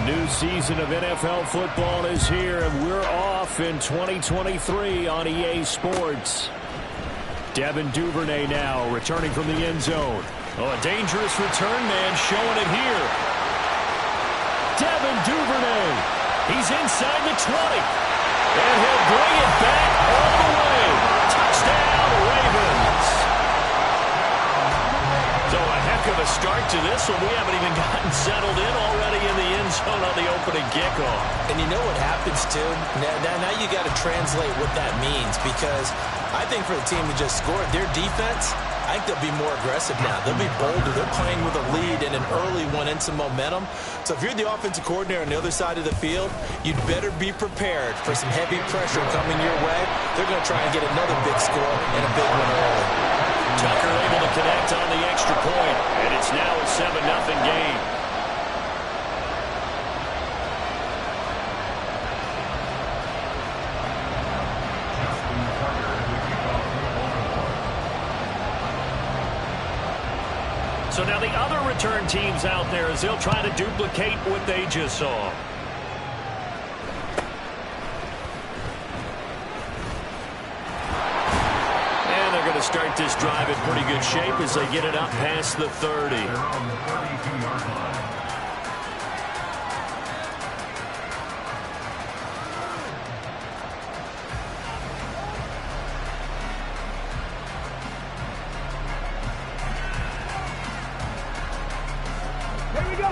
New season of NFL football is here, and we're off in 2023 on EA Sports. Devin Duvernay now returning from the end zone. Oh, a dangerous return man showing it here. Devin Duvernay. He's inside the 20. And he'll bring it back all the way. Touchdown, Ravens. So a heck of a start to this one. We haven't even gotten settled in already in the end zone on the opening kickoff. And you know what happens, too? Now you got to translate what that means, because I think for the team that just scored, their defense, I think they'll be more aggressive now. They'll be bolder. They're playing with a lead and an early one and some momentum. So if you're the offensive coordinator on the other side of the field, you'd better be prepared for some heavy pressure coming your way. They're going to try and get another big score and a big one early. Tucker able to connect on the extra point, and it's now a 7-0 game. So now the other return teams out there as they'll try to duplicate what they just saw. And they're going to start this drive in pretty good shape as they get it up past the 30.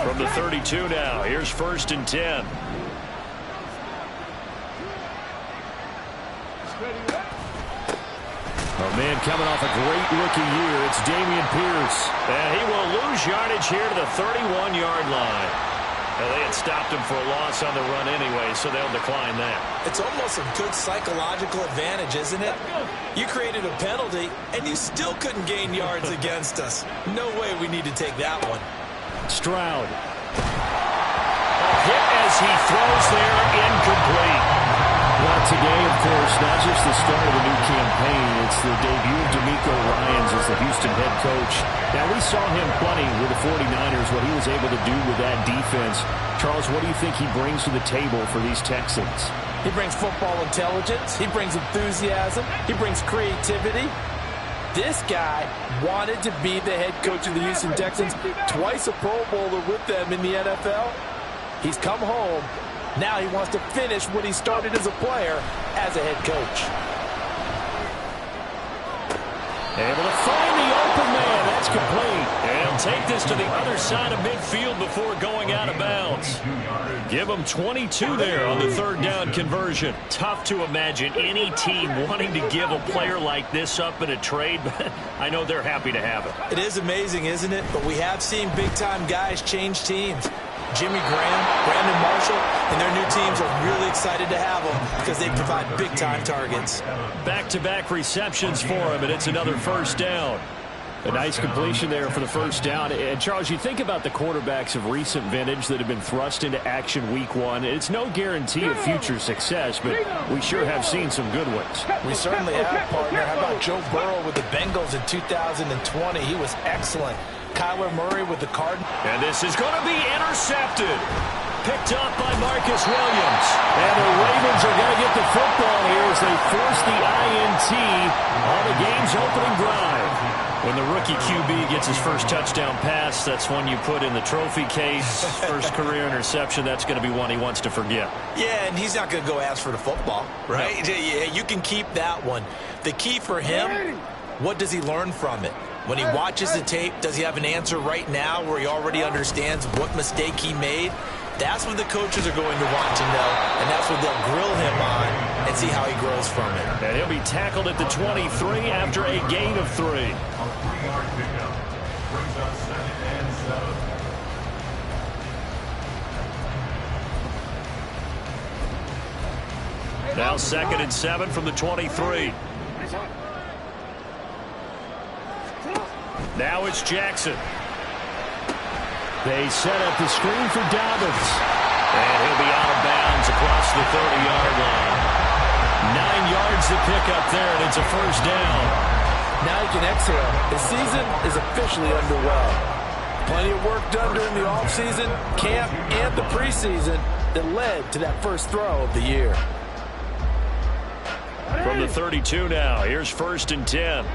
From the 32 now, here's 1st and 10. Oh, man, coming off a great rookie year, it's Dameon Pierce. And he will lose yardage here to the 31-yard line. Now, they had stopped him for a loss on the run anyway, so they'll decline that. It's almost a good psychological advantage, isn't it? You created a penalty, and you still couldn't gain yards against us. No way we need to take that one. Stroud. A hit as he throws there, incomplete. Well, today, of course, not just the start of a new campaign, it's the debut of DeMeco Ryans as the Houston head coach. Now, we saw him plenty with the 49ers, what he was able to do with that defense. Charles, what do you think he brings to the table for these Texans? He brings football intelligence. He brings enthusiasm. He brings creativity. This guy wanted to be the head coach of the Houston Texans, twice a Pro Bowler with them in the NFL. He's come home. Now he wants to finish what he started as a player as a head coach. Able to find the open man. That's complete. And he'll take this to the other side of midfield before going out of bounds. Give him 22 there on the 3rd down conversion. Tough to imagine any team wanting to give a player like this up in a trade, but I know they're happy to have it. It is amazing, isn't it? But we have seen big-time guys change teams. Jimmy Graham, Brandon Marshall, and their new teams are really excited to have them because they provide big-time targets. Back-to-back receptions for him, and it's another 1st down. A nice completion there for the 1st down. And, Charles, you think about the quarterbacks of recent vintage that have been thrust into action week 1. It's no guarantee of future success, but we sure have seen some good ones. We certainly have, partner. How about Joe Burrow with the Bengals in 2020? He was excellent. Kyler Murray with the Cardinals. And this is going to be intercepted. Picked up by Marcus Williams. And the Ravens are going to get the football here as they force the INT on the game's opening drive. When the rookie QB gets his first touchdown pass, that's one you put in the trophy case. First career interception, that's going to be one he wants to forget. Yeah, and he's not going to go ask for the football, right? No. Yeah, you can keep that one. The key for him, what does he learn from it? When he watches the tape, does he have an answer right now where he already understands what mistake he made? That's what the coaches are going to want to know, and that's what they'll grill him on and see how he grows from it. And he'll be tackled at the 23 after a gain of 3. Now 2nd and 7 from the 23. Now it's Jackson. They set up the screen for Dobbins. And he'll be out of bounds across the 30-yard line. 9 yards to pick up there, and it's a 1st down. Now he can exhale. The season is officially underway. Plenty of work done during the offseason, camp, and the preseason that led to that first throw of the year. From the 32 now, here's 1st and 10.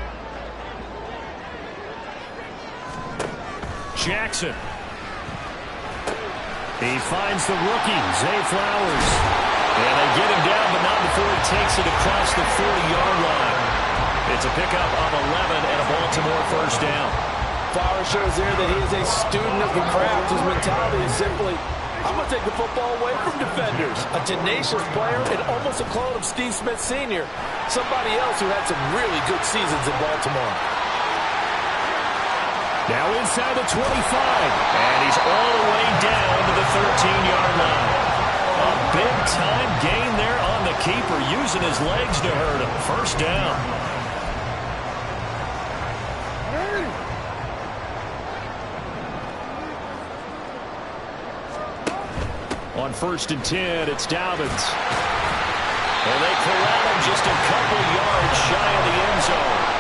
Jackson. He finds the rookie, Zay Flowers. And they get him down, but not before he takes it across the 40-yard line. It's a pickup of 11 and a Baltimore first down. Flowers shows there that he is a student of the craft. His mentality is simply, I'm going to take the football away from defenders. A tenacious player and almost a clone of Steve Smith Sr., somebody else who had some really good seasons in Baltimore. Now inside the 25, and he's all the way down to the 13-yard line. A big-time gain there on the keeper, using his legs to hurt him. First down. On 1st and 10, it's Dobbins. And they corral him just a couple yards shy of the end zone.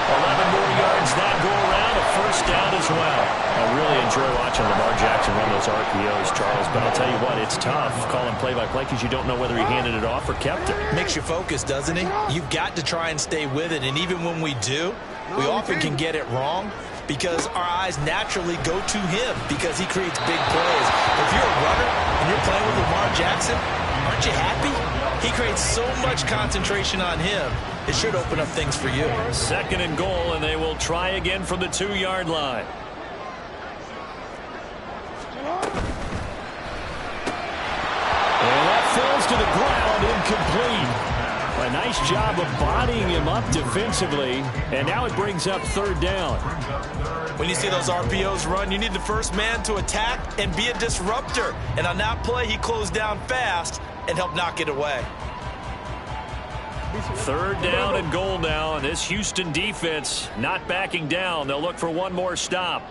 11 more yards that go around, a first down as well. I really enjoy watching Lamar Jackson run those RPOs, Charles, but I'll tell you what, it's tough calling play-by-play because you don't know whether he handed it off or kept it. Makes you focus, doesn't he? You've got to try and stay with it, and even when we do, we often can get it wrong because our eyes naturally go to him because he creates big plays. If you're a runner and you're playing with Lamar Jackson, aren't you happy? He creates so much concentration on him. It should open up things for you. 2nd and goal, and they will try again from the 2-yard line. And that falls to the ground, incomplete. A nice job of bodying him up defensively, and now it brings up 3rd down. When you see those RPOs run, you need the first man to attack and be a disruptor. And on that play, he closed down fast and helped knock it away. 3rd down and goal now, and this Houston defense not backing down. They'll look for one more stop.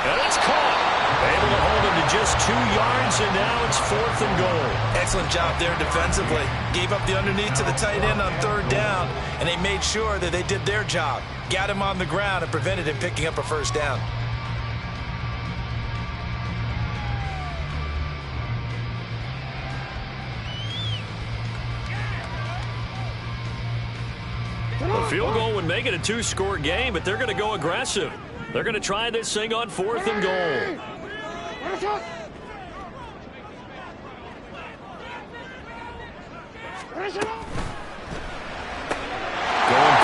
And it's caught. Able to hold him to just 2 yards, and now it's 4th and goal. Excellent job there defensively. Gave up the underneath to the tight end on 3rd down, and they made sure that they did their job. Got him on the ground and prevented him picking up a first down. A field goal would make it a 2-score game, but they're going to go aggressive. They're going to try this thing on 4th and goal. Going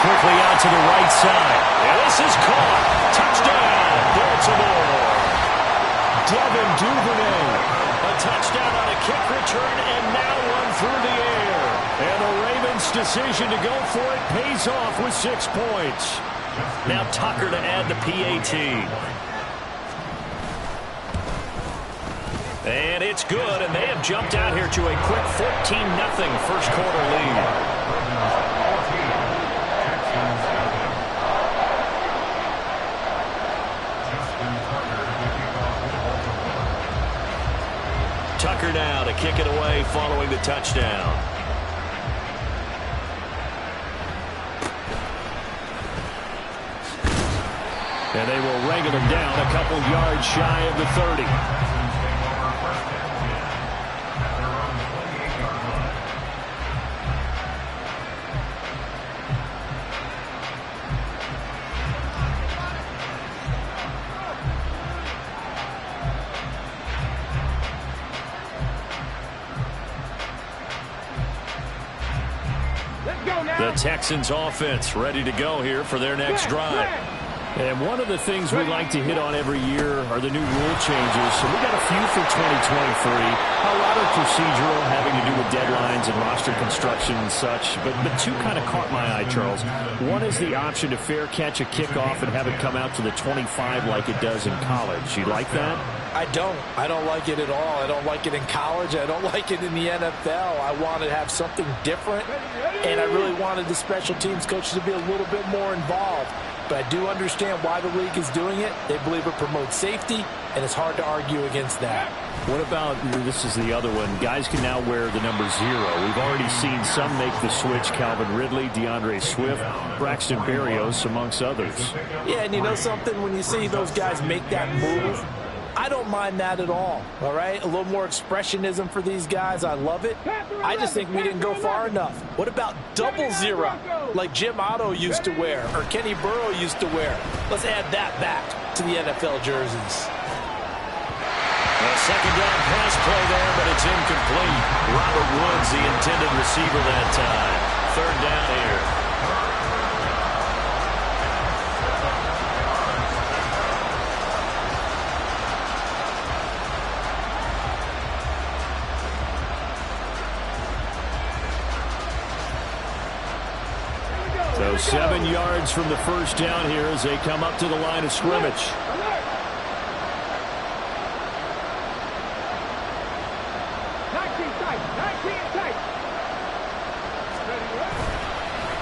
quickly out to the right side. And this is caught. Touchdown, Baltimore. Devin Duvernay. A touchdown on a kick return, and now one through the air. And the Ravens' decision to go for it pays off with 6 points. Now Tucker to add the PAT. And it's good, and they have jumped out here to a quick 14-0 first quarter lead. Tucker now to kick it away following the touchdown. And they will wrangle him down a couple yards shy of the 30. The Texans offense ready to go here for their next drive. And one of the things we like to hit on every year are the new rule changes. So we got a few for 2023. A lot of procedural, having to do with deadlines and roster construction and such. But two kind of caught my eye, Charles. One is the option to fair catch a kickoff and have it come out to the 25 like it does in college. You like that? I don't. I don't like it at all. I don't like it in college. I don't like it in the NFL. I want to have something different, and I really wanted the special teams coaches to be a little bit more involved. but I do understand why the league is doing it. They believe it promotes safety, and it's hard to argue against that. What about, this is the other one, guys can now wear the number 0. We've already seen some make the switch, Calvin Ridley, DeAndre Swift, Braxton Berrios, amongst others. Yeah, and you know something? When you see those guys make that move, I don't mind that at all right? A little more expressionism for these guys. I love it. I just think we didn't go far enough. What about double 0, like Jim Otto used to wear or Kenny Burrow used to wear? Let's add that back to the NFL jerseys. A second down pass play there, but it's incomplete. Robert Woods, the intended receiver that time. Third down here. So 7 yards from the first down here as they come up to the line of scrimmage.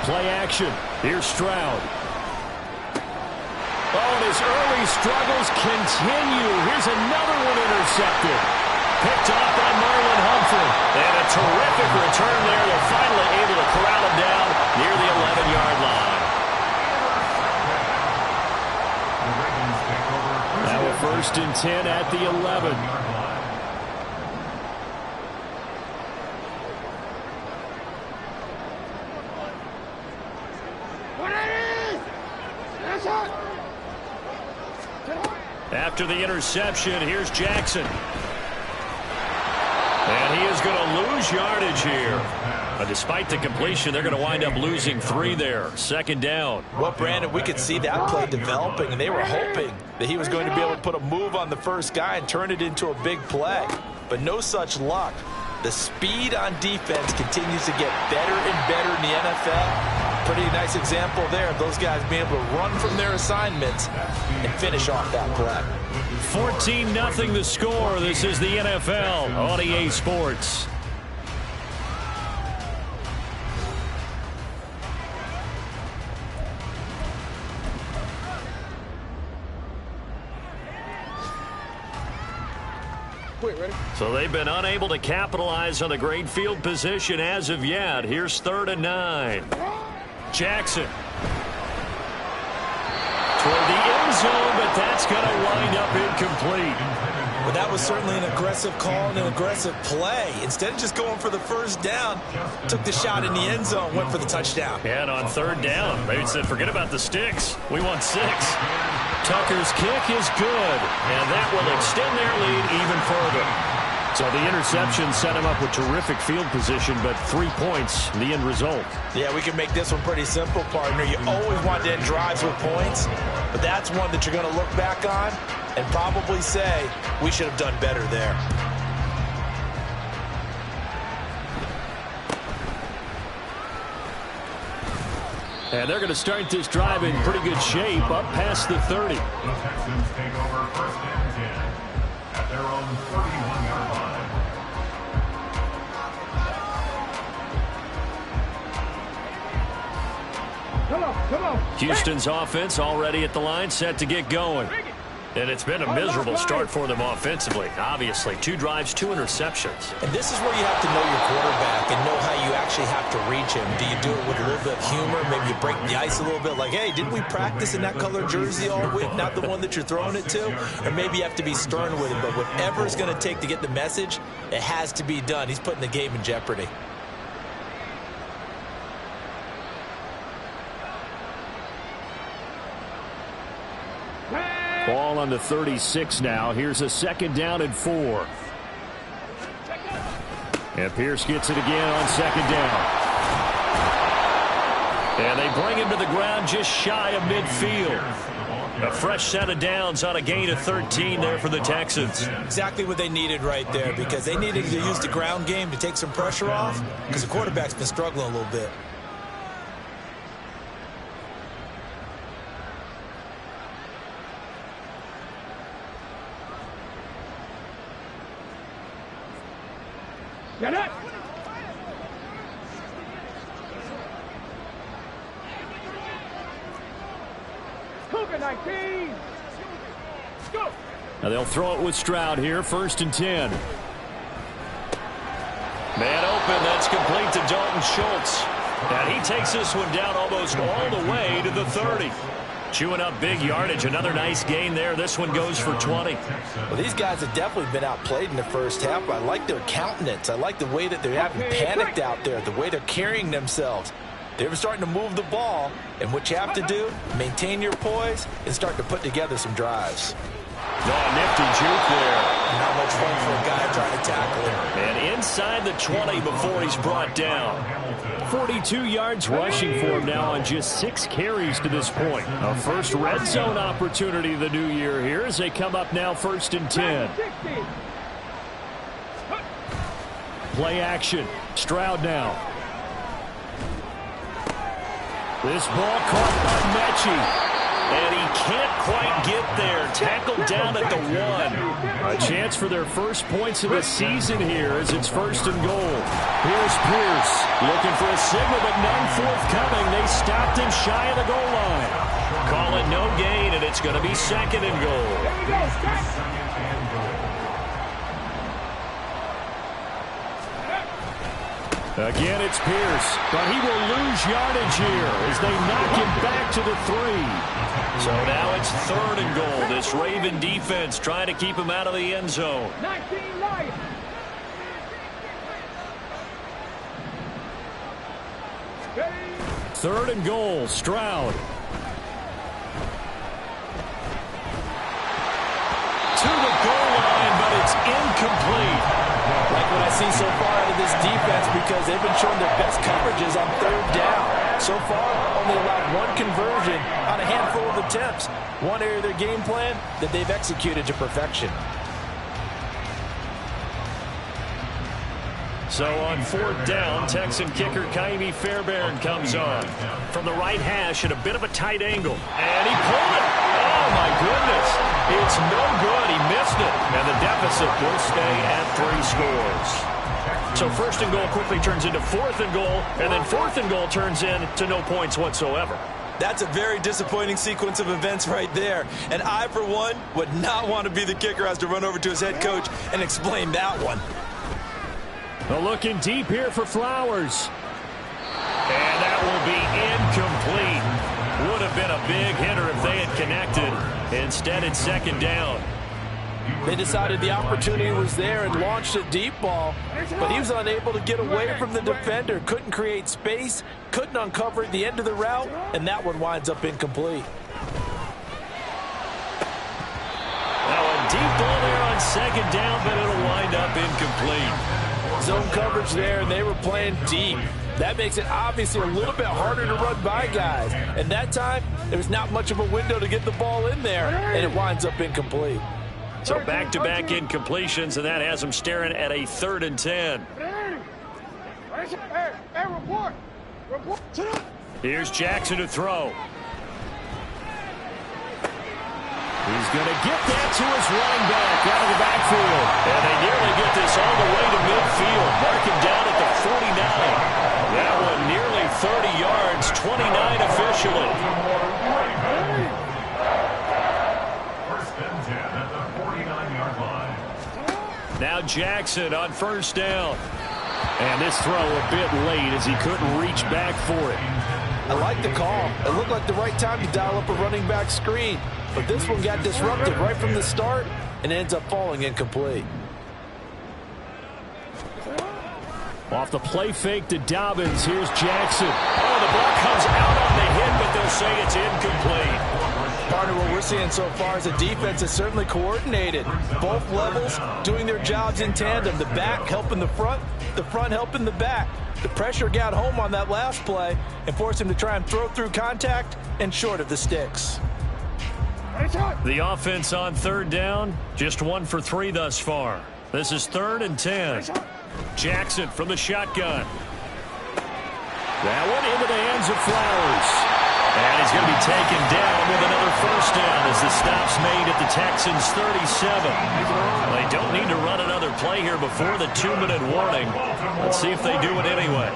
Play action. Here's Stroud. Oh, and his early struggles continue. Here's another one intercepted. Picked off by Marlon Humphrey. And a terrific return there. They're finally able to corral him down near the 11-yard line. Now a 1st and 10 at the 11. After the interception, here's Jackson. And he is going to lose yardage here. But despite the completion, they're going to wind up losing 3 there. 2nd down. Well, Brandon, we could see that play developing, and they were hoping that he was going to be able to put a move on the first guy and turn it into a big play. But no such luck. The speed on defense continues to get better and better in the NFL. Pretty nice example there of those guys being able to run from their assignments and finish off that play. 14-0 the score. This is the NFL on EA Sports. So they've been unable to capitalize on the great field position as of yet. Here's 3rd and 9. Jackson. Toward the end zone, but that's going to wind up incomplete. Well, that was certainly an aggressive call and an aggressive play. Instead of just going for the first down, took the shot in the end zone, went for the touchdown. And on 3rd down, they said, forget about the sticks. We want 6. Tucker's kick is good, and that will extend their lead even further. So the interception set him up with terrific field position, but 3 points, the end result. Yeah, we can make this one pretty simple, partner. You always want to end drives with points, but that's one that you're going to look back on and probably say, we should have done better there. And they're going to start this drive in pretty good shape, up past the 30. The Texans take over 1st and 10 at their own 31-yard line. Come on. Houston's offense already at the line, set to get going. And it's been a miserable start for them offensively. Obviously, 2 drives, 2 interceptions. And this is where you have to know your quarterback and know how you actually have to reach him. Do you do it with a little bit of humor? Maybe you break the ice a little bit like, hey, didn't we practice in that color jersey all week, not the one that you're throwing it to? Or maybe you have to be stern with him. But whatever it's going to take to get the message, it has to be done. He's putting the game in jeopardy. Ball on the 36 now. Here's a 2nd down and 4. And Pierce gets it again on 2nd down. And they bring him to the ground just shy of midfield. A fresh set of downs on a gain of 13 there for the Texans. Exactly what they needed right there, because they needed to use the ground game to take some pressure off, because the quarterback's been struggling a little bit. Get it! Cougar 19. Go. Now they'll throw it with Stroud here, 1st and 10. Man open, that's complete to Dalton Schultz. And he takes this one down almost all the way to the 30. Chewing up big yardage. Another nice gain there. This one goes for 20. Well, these guys have definitely been outplayed in the first half. I like their countenance. I like the way that they're having panicked out there, the way they're carrying themselves. They're starting to move the ball, and what you have to do, maintain your poise and start to put together some drives. Oh, nifty juke there. Not much fun for a guy trying to tackle him. And inside the 20 before he's brought down. 42 yards rushing for him now on just 6 carries to this point. A first red zone opportunity the new year here as they come up now 1st and 10. Play action. Stroud now. This ball caught by Mechie. And he can't quite get there. Tackled down at the 1. A chance for their first points of the season here as it's 1st and goal. Here's Pierce looking for a signal, but none forthcoming. They stopped him shy of the goal line. Call it no gain, and it's going to be 2nd and goal. Again, it's Pierce, but he will lose yardage here as they knock him back to the 3. So now it's 3rd and goal. This Raven defense trying to keep him out of the end zone. 19 Lions. Third and goal, Stroud. To the goal line, but it's incomplete. Like what I see so far out of this defense because they've been showing their best coverages on 3rd down. So far, only allowed 1 conversion on a handful of attempts. One area of their game plan that they've executed to perfection. So on 4th down, Texan kicker Kaimi Fairbairn comes on. From the right hash at a bit of a tight angle. And he pulled it. Oh, my goodness. It's no good. He missed it. And the deficit will stay at 3 scores. So 1st and goal quickly turns into 4th and goal. And then 4th and goal turns into no points whatsoever. That's a very disappointing sequence of events right there. And I, for one, would not want to be the kicker who has to run over to his head coach and explain that one. Well, looking deep here for Flowers. And that will be incomplete. Would have been a big hitter if they had connected. Instead, it's 2nd down. They decided the opportunity was there and launched a deep ball, but he was unable to get away from the defender. Couldn't create space, couldn't uncover at the end of the route, and that one winds up incomplete. Now a deep ball there on 2nd down, but it'll wind up incomplete. Zone coverage there, and they were playing deep. That makes it obviously a little bit harder to run by guys. And that time, there was not much of a window to get the ball in there, and it winds up incomplete. So back-to-back incompletions, and that has them staring at a 3rd and 10. Hey, report. Here's Jackson to throw. He's going to get that to his running back out of the backfield. And they nearly get this all the way to midfield. Mark him down at the 49. That one nearly 30 yards, 29 officially. First and 10 at the 49-yard line. Now Jackson on 1st down. And this throw a bit late as he couldn't reach back for it. I like the call. It looked like the right time to dial up a running back screen. But this one got disrupted right from the start and ends up falling incomplete. Off the play fake to Dobbins. Here's Jackson. Oh, the ball comes out on the hit, but they'll say it's incomplete. Partner, what we're seeing so far is the defense is certainly coordinated. Both levels doing their jobs in tandem. The back helping the front helping the back. The pressure got home on that last play and forced him to try and throw through contact and short of the sticks. The offense on 3rd down, just 1 for 3 thus far. This is 3rd and 10. Jackson from the shotgun. That one into the hands of Flowers. And he's going to be taken down with another 1st down as the stop's made at the Texans' 37. They don't need to run another play here before the 2-minute warning. Let's see if they do it anyway.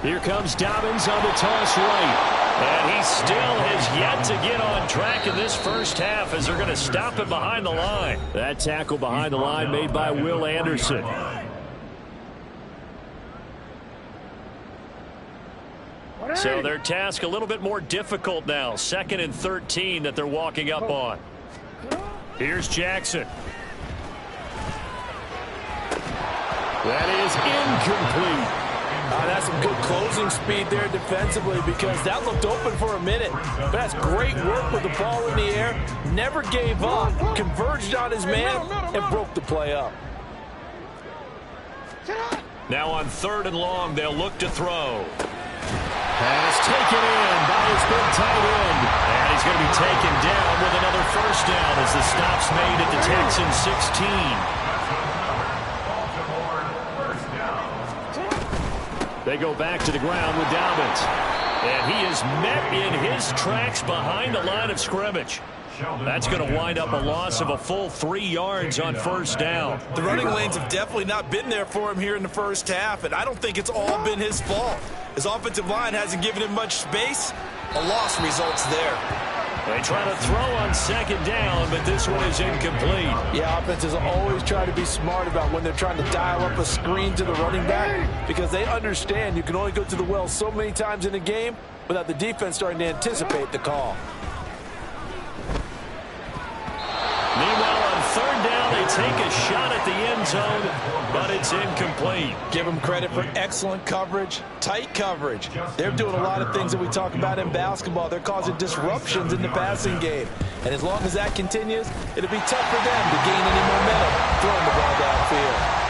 Here comes Dobbins on the toss right. And he still has yet to get on track in this first half as they're going to stop him behind the line. That tackle behind the line made by Will Anderson. So their task a little bit more difficult now. 2nd and 13 that they're walking up on. Here's Jackson. That is incomplete. That's some good closing speed there defensively because that looked open for a minute. But that's great work with the ball in the air. Never gave up, converged on his man, and broke the play up. Now on 3rd and long, they'll look to throw. Pass taken in by his big tight end. And he's going to be taken down with another first down as the stop's made at the Texans 16. They go back to the ground with Dobbins. And he is met in his tracks behind the line of scrimmage. That's going to wind up a loss of a full 3 yards on first down. The running lanes have definitely not been there for him here in the first half, and I don't think it's all been his fault. His offensive line hasn't given him much space. A loss results there. They try to throw on 2nd down, but this one is incomplete. Yeah, offenses always try to be smart about when they're trying to dial up a screen to the running back because they understand you can only go to the well so many times in a game without the defense starting to anticipate the call. Meanwhile, on 3rd down, they take a shot at the end zone, but it's incomplete. Give them credit for excellent coverage, tight coverage. They're doing a lot of things that we talk about in basketball. They're causing disruptions in the passing game. And as long as that continues, it'll be tough for them to gain any momentum throwing the ball downfield.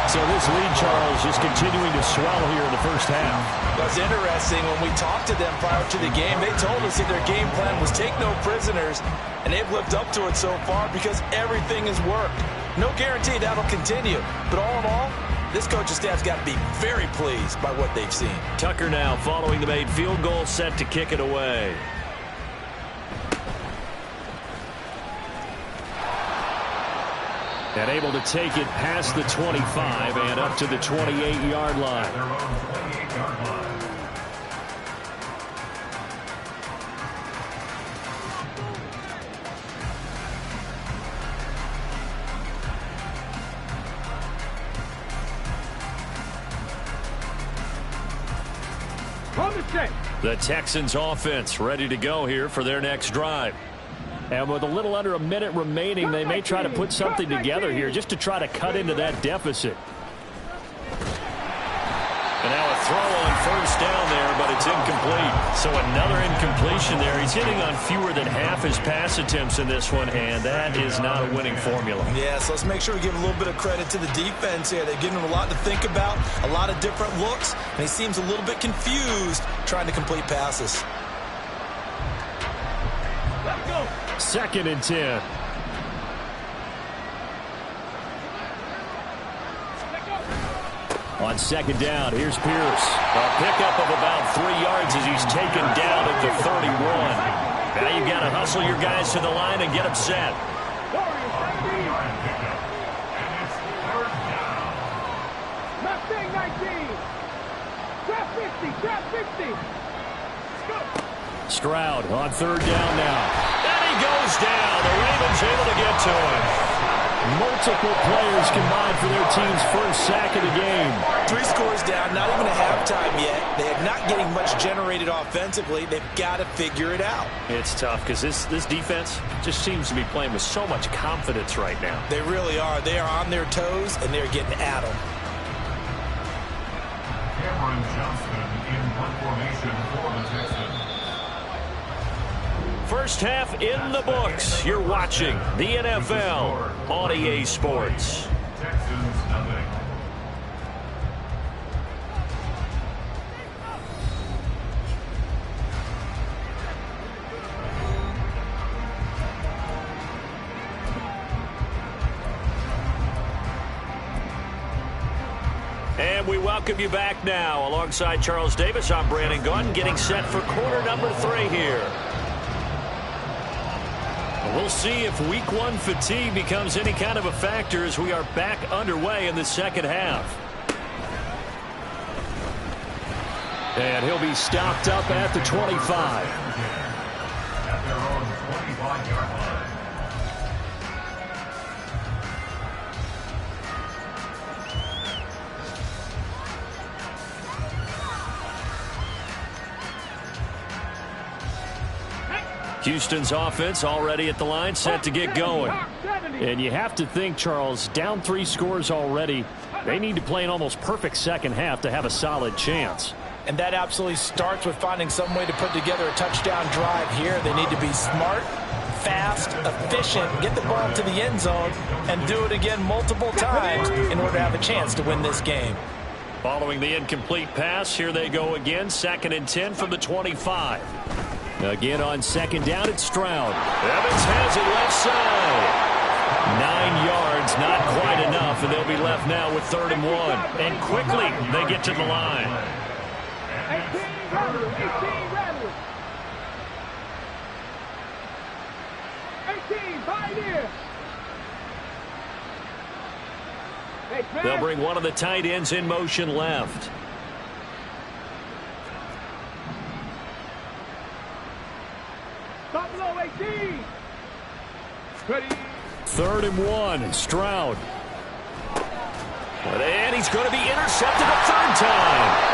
So this lead, Charles, just continuing to swell here in the first half. That's interesting. When we talked to them prior to the game, they told us that their game plan was take no prisoners, and they've lived up to it so far because everything has worked. No guarantee that'll continue, but all in all, this coaching staff's got to be very pleased by what they've seen. Tucker now following the made field goal, set to kick it away. And able to take it past the 25 and up to the 28-yard line. The Texans offense ready to go here for their next drive. And with a little under a minute remaining, they may try to put something together here just to try to cut into that deficit. And now a throw on first down there, but it's incomplete. So another incompletion there. He's hitting on fewer than half his pass attempts in this one, and that is not a winning formula. Yeah, so let's make sure we give a little bit of credit to the defense here. They're giving him a lot to think about, a lot of different looks, and he seems a little bit confused trying to complete passes. 2nd and 10. On 2nd down, here's Pierce. A pickup of about 3 yards as he's taken down at the 31. Now you've got to hustle your guys to the line and get them set. Mustang 19. Grab 50. Grab 50. Stroud on 3rd down now. Goes down. The Ravens able to get to him. Multiple players combined for their team's first sack of the game. 3 scores down, not even a halftime yet. They are not getting much generated offensively. They've got to figure it out. It's tough because this defense just seems to be playing with so much confidence right now. They really are. They are on their toes, and they're getting at them. Cameron Johnston in punt formation for the Texans. First half in the books. You're watching the NFL on EA Sports. Texans nothing. And we welcome you back now. Alongside Charles Davis, I'm Brandon Gunn, getting set for quarter number 3 here. We'll see if week 1 fatigue becomes any kind of a factor as we are back underway in the second half. And he'll be stopped up at the 25. At their own 25-yard line. Houston's offense already at the line, set to get going. And you have to think, Charles, down 3 scores already. They need to play an almost perfect second half to have a solid chance. And that absolutely starts with finding some way to put together a touchdown drive here. They need to be smart, fast, efficient, get the ball to the end zone, and do it again multiple times in order to have a chance to win this game. Following the incomplete pass, here they go again. 2nd and 10 from the 25. Again on 2nd down, it's Stroud. Evans has it left side. 9 yards, not quite enough, and they'll be left now with 3rd and 1. And quickly, they get to the line. 18 rattlers, 18 Pioneer. They'll bring one of the tight ends in motion left. Buffalo 18. Ready. 3rd and 1, Stroud. And he's going to be intercepted a 3rd time.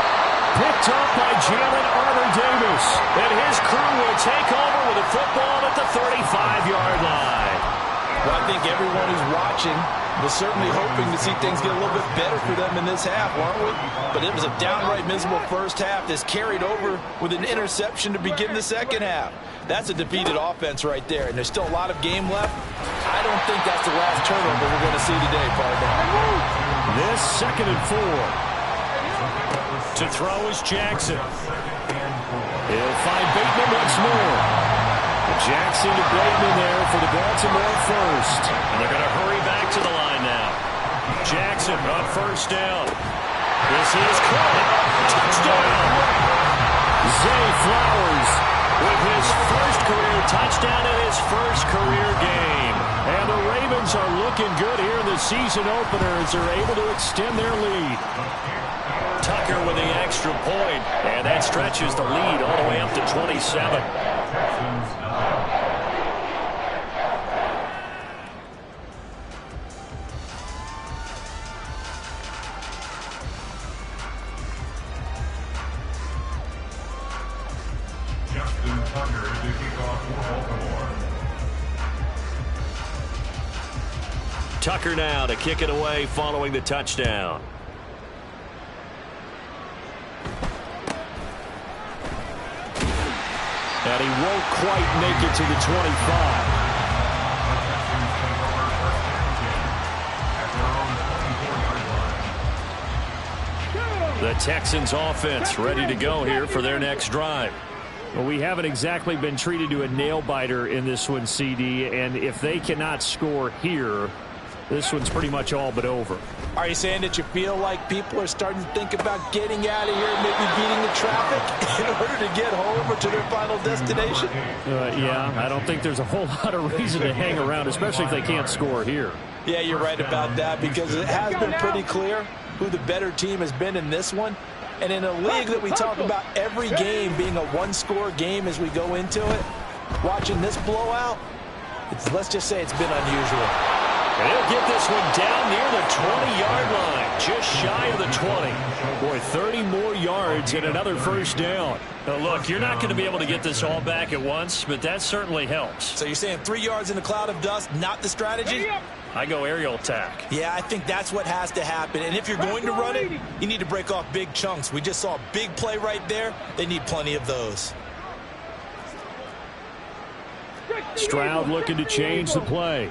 Picked up by Jalen Armour-Davis. And his crew will take over with a football at the 35-yard line. Well, I think everyone who's watching was certainly hoping to see things get a little bit better for them in this half, aren't we? But it was a downright miserable first half that's carried over with an interception to begin the second half. That's a defeated offense right there, and there's still a lot of game left. I don't think that's the last turnover we're going to see today, partner. This 2nd and 4. To throw is Jackson. He'll find Bateman once more. Jackson to Bateman there for the Baltimore first. And they're going to hurry back to the line now. Jackson on 1st down. This is caught. Touchdown. Zay Flowers with his first career touchdown in his first career game. And the Ravens are looking good here in the season opener as they're able to extend their lead. Tucker with the extra point, and that stretches the lead all the way up to 27. Tucker to kick off for Baltimore. Tucker now to kick it away following the touchdown. And he won't quite make it to the 25. The Texans offense ready to go here for their next drive. Well, we haven't exactly been treated to a nail-biter in this one, CD, and if they cannot score here, this one's pretty much all but over. Are you saying that you feel like people are starting to think about getting out of here, maybe beating the traffic in order to get home or to their final destination? Yeah, I don't think there's a whole lot of reason to hang around, especially if they can't score here. Yeah, you're right about that, because it has been pretty clear who the better team has been in this one. And in a league that we talk about every game being a one-score game as we go into it, watching this blowout, let's just say it's been unusual. And he'll get this one down near the 20-yard line, just shy of the 20. Boy, 30 more yards and another first down. Now, look, you're not going to be able to get this all back at once, but that certainly helps. So you're saying 3 yards in a cloud of dust, not the strategy? I go aerial attack. Yeah, I think that's what has to happen. And if you're going to run it, you need to break off big chunks. We just saw a big play right there. They need plenty of those. Stroud looking to change the play.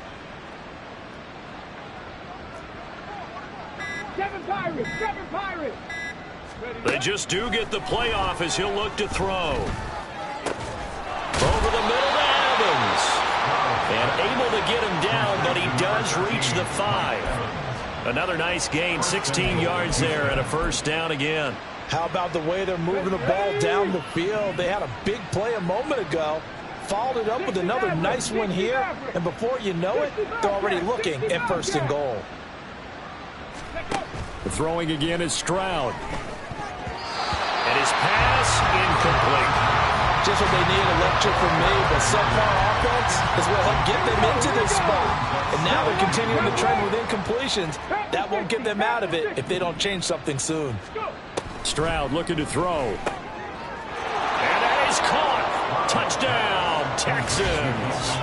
7 Pirates, 7 Pirates. They just do get the playoff as he'll look to throw. Over the middle to Evans. And able to get him down, but he does reach the 5. Another nice gain, 16 yards there and a first down again. How about the way they're moving the ball down the field? They had a big play a moment ago. Followed it up with another nice one here. And before you know it, they're already looking at 1st and goal. The throwing again is Stroud. And his pass incomplete. Just what they need, a lecture from me, but subpar offense is what helped get them into this spot. And now they're continuing the trend with incompletions. That won't get them out of it if they don't change something soon. Stroud looking to throw. And that is caught. Touchdown, Texans.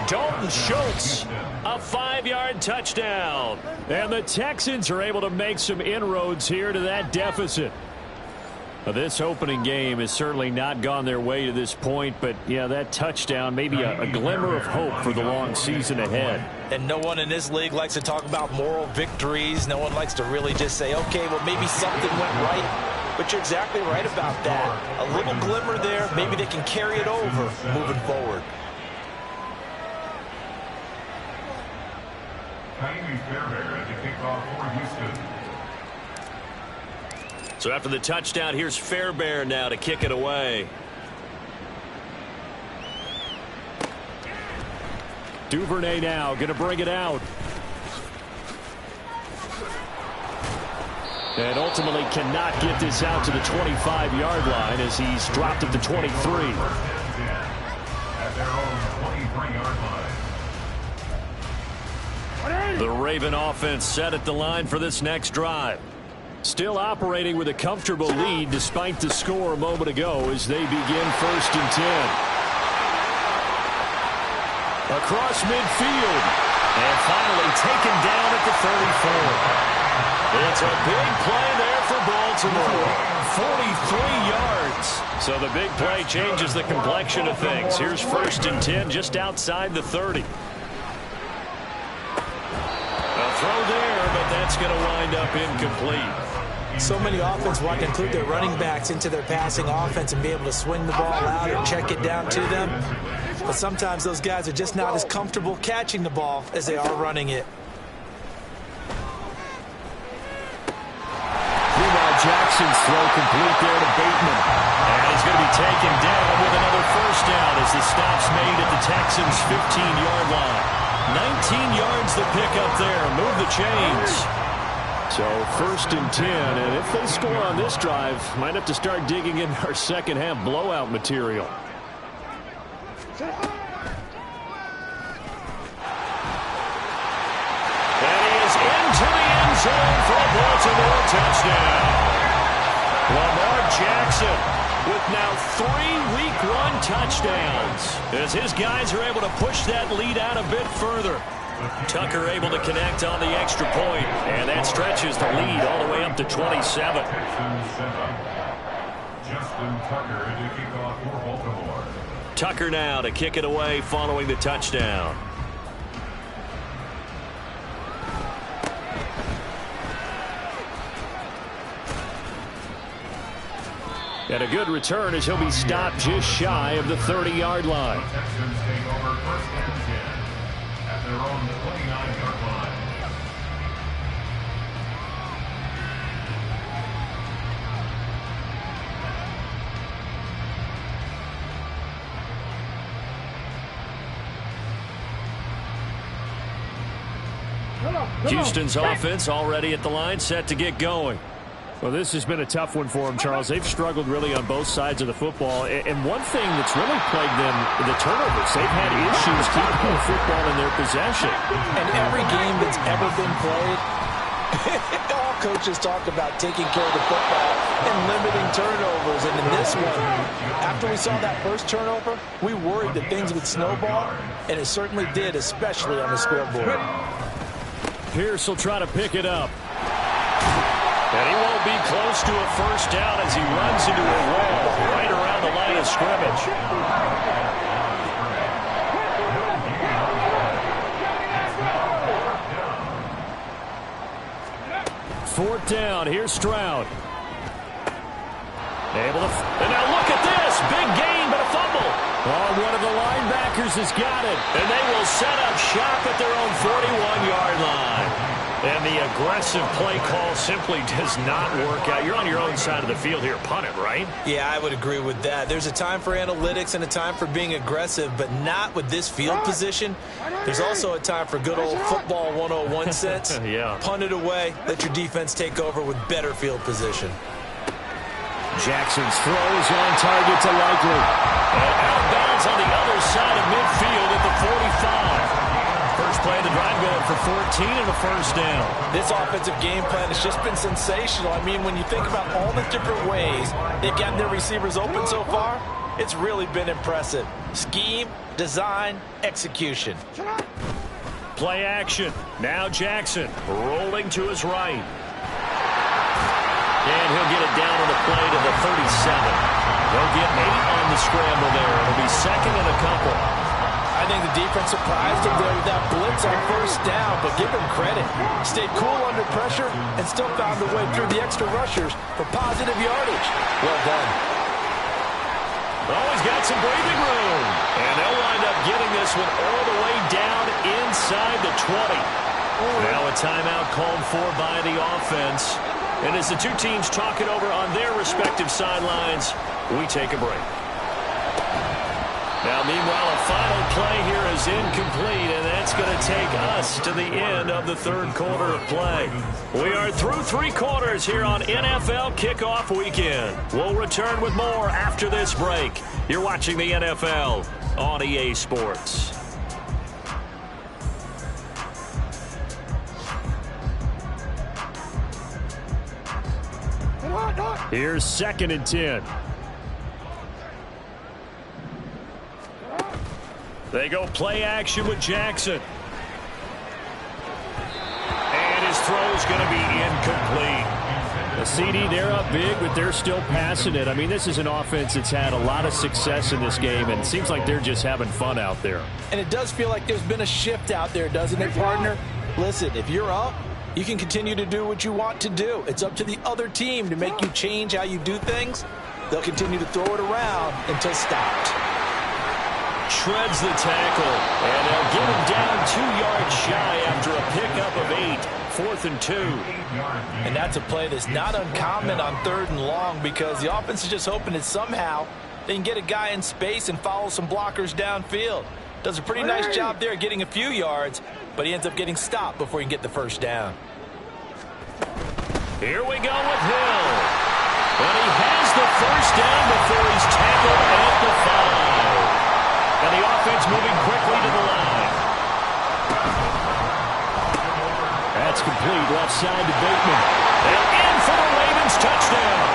Dalton Schultz, a 5-yard touchdown. And the Texans are able to make some inroads here to that deficit. This opening game has certainly not gone their way to this point, but yeah, that touchdown, maybe a glimmer of hope for the long season ahead. And no one in this league likes to talk about moral victories. No one likes to really just say, okay, well, maybe something went right. But you're exactly right about that. A little glimmer there, maybe they can carry it over moving forward. Fairbairn at the kickoff for Houston. So after the touchdown, here's Fairbairn now to kick it away. Duvernay now going to bring it out. And ultimately cannot get this out to the 25-yard line as he's dropped at the 23. At their own 23-yard line. The Raven offense set at the line for this next drive. Still operating with a comfortable lead despite the score a moment ago as they begin 1st and 10. Across midfield. And finally taken down at the 34. It's a big play there for Baltimore. 43 yards. So the big play changes the complexion of things. Here's 1st and 10 just outside the 30. A throw there, but that's going to wind up incomplete. So many offenses want to include their running backs into their passing offense and be able to swing the ball out or check it down to them. But sometimes those guys are just not as comfortable catching the ball as they are running it. Meanwhile, Jackson's throw complete there to Bateman. And he's going to be taken down with another 1st down as the stop's made at the Texans' 15-yard line. 19 yards the pickup there. Move the chains. So 1st and 10, and if they score on this drive, might have to start digging in our second half blowout material. That is into the end zone for a Baltimore touchdown. Lamar Jackson with now 3 Week 1 touchdowns as his guys are able to push that lead out a bit further. Tucker able to connect on the extra point, and that stretches the lead all the way up to 27. Justin Tucker to kick off for Baltimore. Tucker now to kick it away following the touchdown. And a good return as he'll be stopped just shy of the 30-yard line. Texans take over 1st and 10 at their own 29-yard line. Houston's offense already at the line, set to get going. Well, this has been a tough one for them, Charles. They've struggled really on both sides of the football. And one thing that's really plagued them, the turnovers. They've had issues keeping the football in their possession. And every game that's ever been played, all coaches talk about taking care of the football and limiting turnovers. And in this one, after we saw that first turnover, we worried that things would snowball, and it certainly did, especially on the scoreboard. Pierce will try to pick it up. And he won't be close to a 1st down as he runs into a wall right around the line of scrimmage. 4th down. Here's Stroud. And now look at this. Big gain, but a fumble. Oh, one of the linebackers has got it. And they will set up shop at their own 41-yard line. And the aggressive play call simply does not work out. You're on your own side of the field here. Punt it, right? Yeah, I would agree with that. There's a time for analytics and a time for being aggressive, but not with this field position. There's also a time for good old football 101 sense. Yeah. Punt it away. Let your defense take over with better field position. Jackson's throws on target to Likely. And out of bounds on the other side of midfield at the 45. First play of the drive going for 14 and a first down. This offensive game plan has just been sensational. I mean, when you think about all the different ways they've gotten their receivers open so far, it's really been impressive. Scheme, design, execution. Play action. Now Jackson rolling to his right. And he'll get it down on the play to the 37. They'll get 8 on the scramble there. It'll be second and a couple. I think the defense surprised him there with that blitz on first down, but give him credit. Stayed cool under pressure and still found a way through the extra rushers for positive yardage. Well done. Always got some breathing room. And they'll wind up getting this one all the way down inside the 20. Now a timeout called for by the offense. And as the two teams talk it over on their respective sidelines, we take a break. Now, meanwhile, a final play here is incomplete, and that's going to take us to the end of the third quarter of play. We are through 3 quarters here on NFL Kickoff Weekend. We'll return with more after this break. You're watching the NFL on EA Sports. Here's 2nd and 10. They go play action with Jackson. And his throw's going to be incomplete. The CD, they're up big, but they're still passing it. I mean, this is an offense that's had a lot of success in this game, and it seems like they're just having fun out there. And it does feel like there's been a shift out there, doesn't it, partner? Listen, if you're up, you can continue to do what you want to do. It's up to the other team to make you change how you do things. They'll continue to throw it around until stopped. Shreds the tackle, and they'll get him down 2 yards shy after a pickup of 8. 4th and 2. And that's a play that's not uncommon on 3rd and long because the offense is just hoping that somehow they can get a guy in space and follow some blockers downfield. Does a pretty nice job there getting a few yards, but he ends up getting stopped before he can get the first down. Here we go with Hill. And he has the first down before he's tackled at the 5. And the offense moving quickly to the line. That's complete. Left side to Bateman. And in for the Ravens touchdown.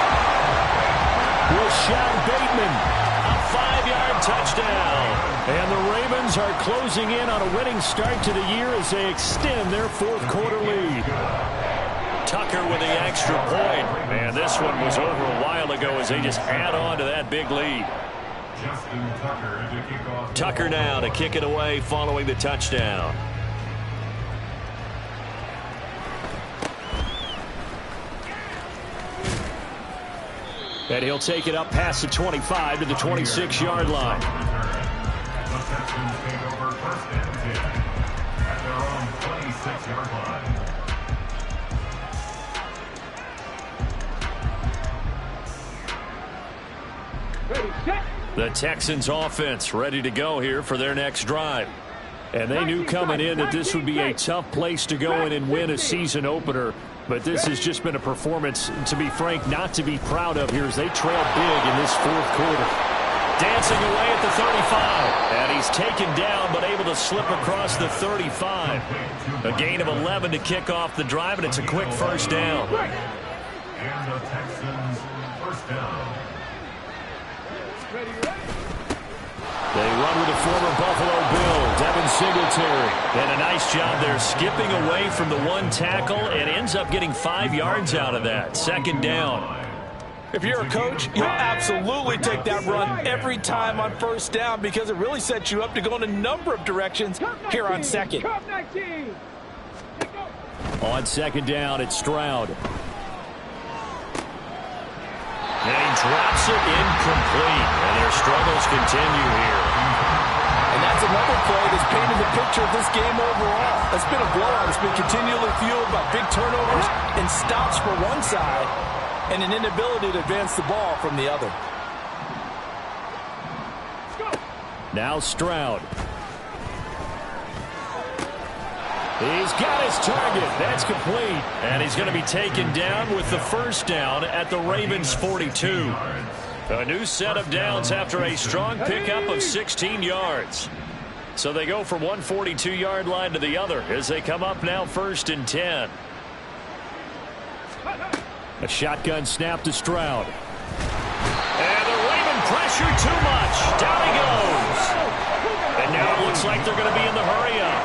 Rashad Bateman, a 5-yard touchdown. And the Ravens are closing in on a winning start to the year as they extend their 4th quarter lead. Tucker with the extra point. Man, this one was over a while ago as they just add on to that big lead. Tucker now to kick it away following the touchdown. And he'll take it up past the 25 to the 26-yard line. The Texans take over 1st and 10 at their own 26-yard line. The Texans offense ready to go here for their next drive. And they knew coming in that this would be a tough place to go in and win a season opener. But this has just been a performance, to be frank, not to be proud of here as they trail big in this 4th quarter. Dancing away at the 35. And he's taken down but able to slip across the 35. A gain of 11 to kick off the drive, and it's a quick first down. And the Texans first down. They run with the former Buffalo Bill, Devin Singletary. And a nice job there skipping away from the one tackle and ends up getting 5 yards out of that. 2nd down. If you're a coach, you'll absolutely take that run every time on 1st down because it really sets you up to go in a number of directions here on 2nd. On 2nd down, it's Stroud. And he drops it incomplete. And their struggles continue here. And that's another play that's painted the picture of this game overall. It's been a blowout. It's been continually fueled by big turnovers and stops for one side and an inability to advance the ball from the other. Now Stroud. He's got his target. That's complete. And he's going to be taken down with the first down at the Ravens' 42. A new set of downs after a strong pickup of 16 yards. So they go from one 42-yard line to the other as they come up now 1st and 10. A shotgun snap to Stroud. And the Raven pressure too much. Down he goes. And now it looks like they're going to be in the hurry up.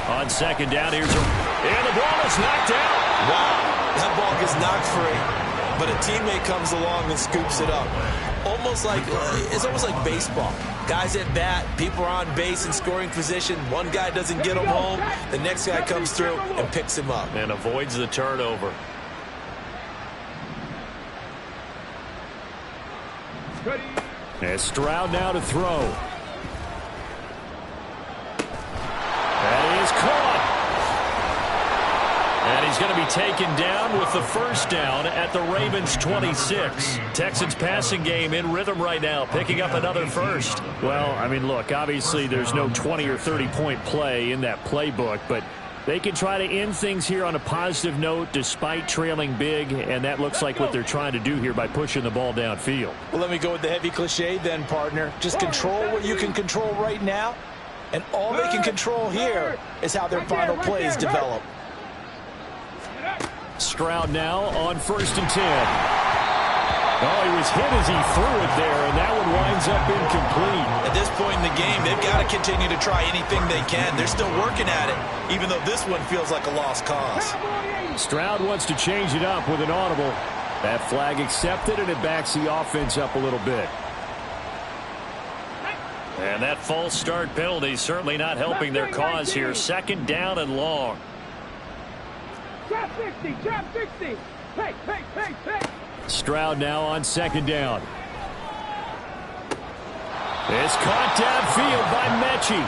On 2nd down, and the ball is knocked out. Wow, that ball gets knocked free, but a teammate comes along and scoops it up. It's almost like baseball. Guys at bat, people are on base in scoring position. One guy doesn't get him home. The next guy comes through and picks him up. And avoids the turnover. And Stroud now to throw. That is caught. And he's going to be taken down with the first down at the Ravens' 26. Texans passing game in rhythm right now, picking up another first. Well, I mean, look, obviously there's no 20 or 30-point play in that playbook, but they can try to end things here on a positive note despite trailing big, and that looks like what they're trying to do here by pushing the ball downfield. Well, let me go with the heavy cliche then, partner. Just control what you can control right now, and all they can control here is how their final plays develop. Stroud now on 1st and 10. Oh, he was hit as he threw it there, and that one winds up incomplete. At this point in the game, they've got to continue to try anything they can. They're still working at it, even though this one feels like a lost cause. Stroud wants to change it up with an audible. That flag accepted, and it backs the offense up a little bit. And that false start penalty certainly not helping their cause here. 2nd down and long. Trap 60, trap 60. Hey. Stroud now on 2nd down. It's caught downfield by Mechie.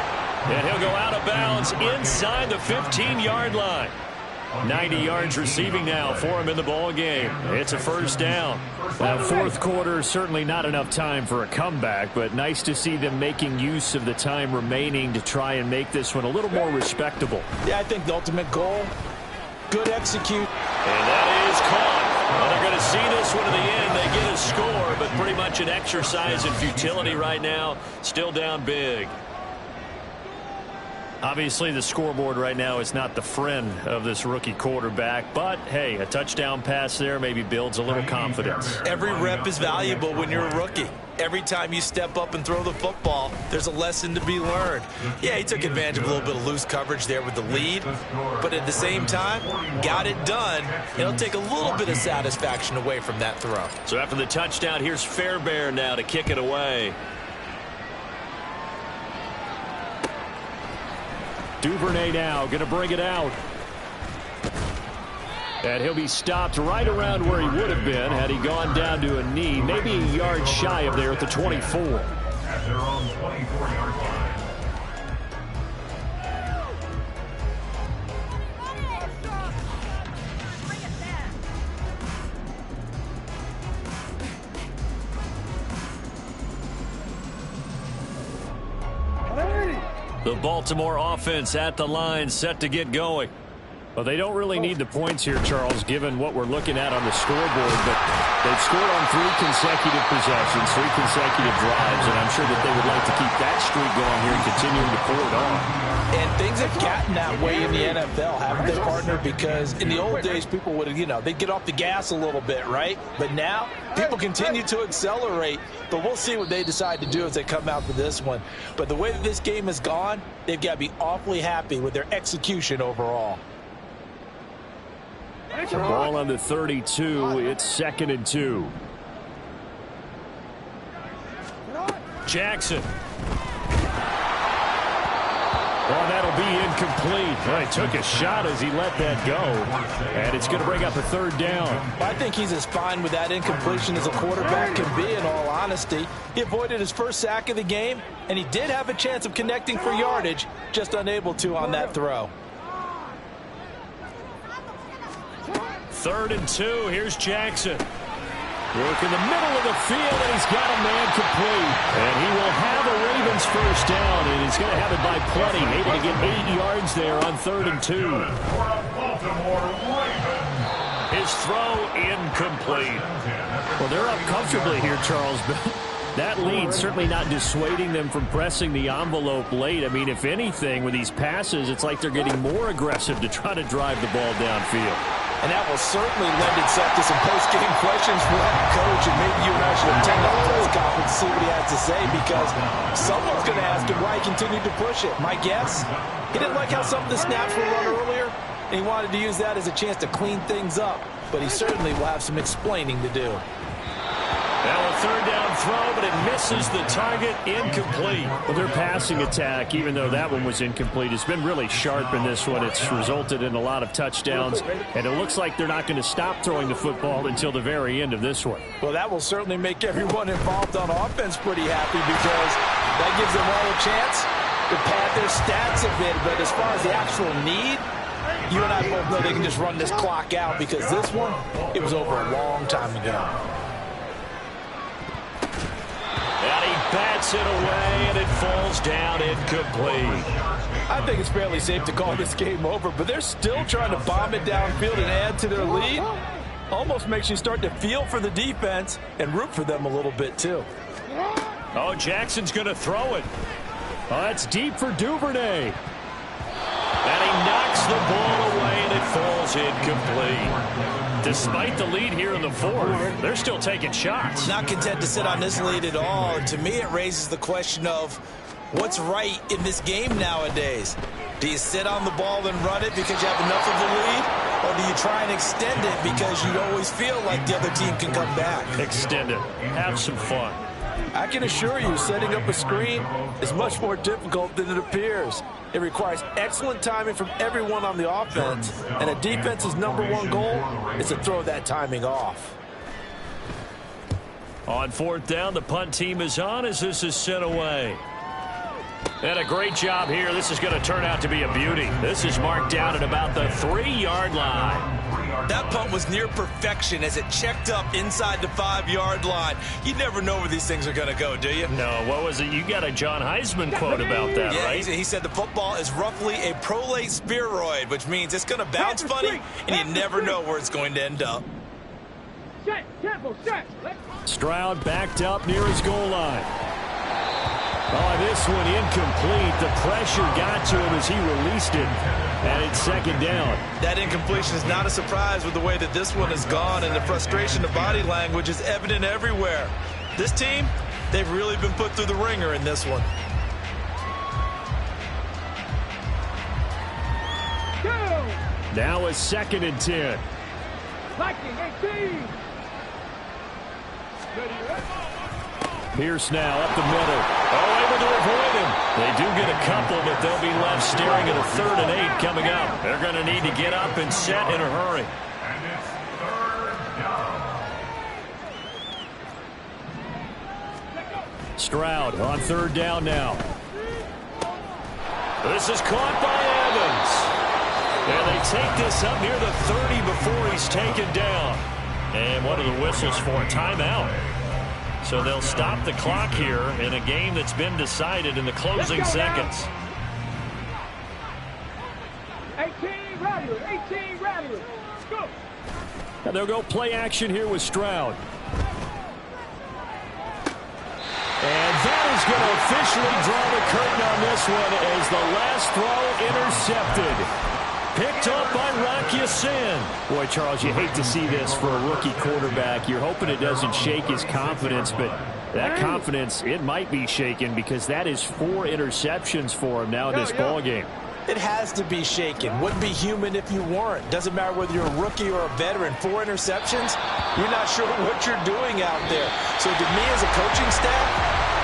And he'll go out of bounds inside the 15-yard line. 90 yards receiving now for him in the ball game. It's a first down. Now, 4th quarter, certainly not enough time for a comeback, but nice to see them making use of the time remaining to try and make this one a little more respectable. Yeah, I think the ultimate goal, good execute. And that is caught. Well, they're going to see this one to the end. They get a score, but pretty much an exercise in futility right now. Still down big. Obviously, the scoreboard right now is not the friend of this rookie quarterback. But, hey, a touchdown pass there maybe builds a little confidence. Every rep is valuable when you're a rookie. Every time you step up and throw the football, there's a lesson to be learned. Yeah, he took advantage of a little bit of loose coverage there with the lead. But at the same time, got it done. It'll take a little bit of satisfaction away from that throw. So after the touchdown, here's Fairbairn now to kick it away. Duvernay now going to bring it out. And he'll be stopped right around where he would have been had he gone down to a knee, maybe a yard shy of there at the 24. At their own 24-yard line. The Baltimore offense at the line, set to get going. Well, they don't really need the points here, Charles, given what we're looking at on the scoreboard. But they've scored on 3 consecutive possessions, 3 consecutive drives, and I'm sure that they would like to keep that streak going here and continuing to pour it on. And things have gotten that way in the NFL, haven't they, partner? Because in the old days, people would, they'd get off the gas a little bit, right? But now, people continue to accelerate. But we'll see what they decide to do as they come out for this one. But the way that this game has gone, they've got to be awfully happy with their execution overall. The ball on the 32. It's 2nd and 2. Jackson. Well, that'll be incomplete. Well, he took a shot as he let that go. And it's going to bring up a 3rd down. I think he's as fine with that incompletion as a quarterback can be, in all honesty. He avoided his first sack of the game, and he did have a chance of connecting for yardage, just unable to on that throw. 3rd and 2. Here's Jackson. Work in the middle of the field, and he's got a man complete. And he will have a Ravens first down, and he's going to have it by plenty. Able to get 8 yards there on 3rd and 2. His throw incomplete. Well, they're up comfortably here, Charles, but that lead certainly not dissuading them from pressing the envelope late. I mean, if anything, with these passes, it's like they're getting more aggressive to try to drive the ball downfield. And that will certainly lend itself to some post-game questions for the coach, and maybe you and I should attend that press conference to see what he has to say, because someone's going to ask him why he continued to push it. My guess, he didn't like how some of the snaps were run earlier, and he wanted to use that as a chance to clean things up, but he certainly will have some explaining to do. Now a 3rd down throw, but it misses the target, incomplete. Well, their passing attack, even though that one was incomplete, has been really sharp in this one. It's resulted in a lot of touchdowns, and it looks like they're not going to stop throwing the football until the very end of this one. Well, that will certainly make everyone involved on offense pretty happy, because that gives them all a chance to pad their stats a bit. But as far as the actual need, you and I both know they can just run this clock out, because this one, it was over a long time ago. And he bats it away, and it falls down incomplete. I think it's fairly safe to call this game over, but they're still trying to bomb it downfield and add to their lead. Almost makes you start to feel for the defense and root for them a little bit, too. Oh, Jackson's going to throw it. Oh, that's deep for Duvernay. And he knocks the ball away, and it falls incomplete. Despite the lead here in the 4th, they're still taking shots. Not content to sit on this lead at all. And to me, it raises the question of what's right in this game nowadays. Do you sit on the ball and run it because you have enough of the lead? Or do you try and extend it because you always feel like the other team can come back? Extend it. Have some fun. I can assure you, setting up a screen is much more difficult than it appears. It requires excellent timing from everyone on the offense, and a defense's #1 goal is to throw that timing off. On 4th down, the punt team is on as this is sent away. And a great job here. This is going to turn out to be a beauty. This is marked down at about the 3-yard line. That punt was near perfection as it checked up inside the 5-yard line. You never know where these things are going to go, do you? No, what was it? You got a John Heisman quote about that, yeah, right? He said the football is roughly a prolate spheroid, which means it's going to bounce funny, and you never know where it's going to end up. Stroud backed up near his goal line. Oh, this one incomplete. The pressure got to him as he released it, and it's 2nd down. That incompletion is not a surprise with the way that this one has gone, and the frustration of body language is evident everywhere. This team, they've really been put through the ringer in this one. Now a 2nd and 10. Pierce now up the middle. Oh, able to avoid him. They do get a couple, but they'll be left staring at a 3rd and 8 coming up. They're going to need to get up and set in a hurry. And it's 3rd down. Stroud on 3rd down now. This is caught by Evans. And they take this up near the 30 before he's taken down. And what are the whistles for? Timeout. So they'll stop the clock here in a game that's been decided in the closing seconds. 18 Radius. Go. Now they'll go play action here with Stroud. And that is going to officially draw the curtain on this one as the last throw intercepted. Picked up by Rock Ya-Sin. Boy, Charles, you hate to see this for a rookie quarterback. You're hoping it doesn't shake his confidence, but that confidence, it might be shaken because that is 4 interceptions for him now in this ball game. It has to be shaken. Wouldn't be human if you weren't. Doesn't matter whether you're a rookie or a veteran. 4 interceptions, you're not sure what you're doing out there. So to me as a coaching staff,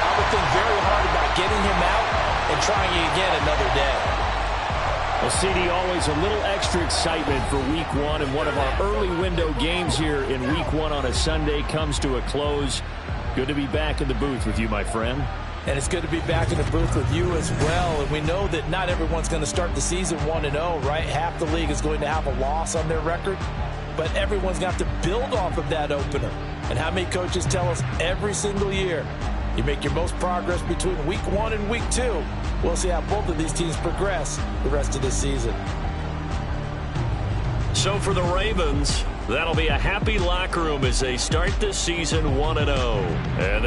I would think very hard about getting him out and trying again another day. Well, CD, always a little extra excitement for Week 1, and one of our early window games here in Week 1 on a Sunday comes to a close. Good to be back in the booth with you, my friend. And it's good to be back in the booth with you as well. And we know that not everyone's going to start the season 1-0, right? Half the league is going to have a loss on their record. But everyone's got to build off of that opener. And how many coaches tell us every single year, you make your most progress between week 1 and week 2. We'll see how both of these teams progress the rest of this season. So for the Ravens, that'll be a happy locker room as they start this season 1-0. And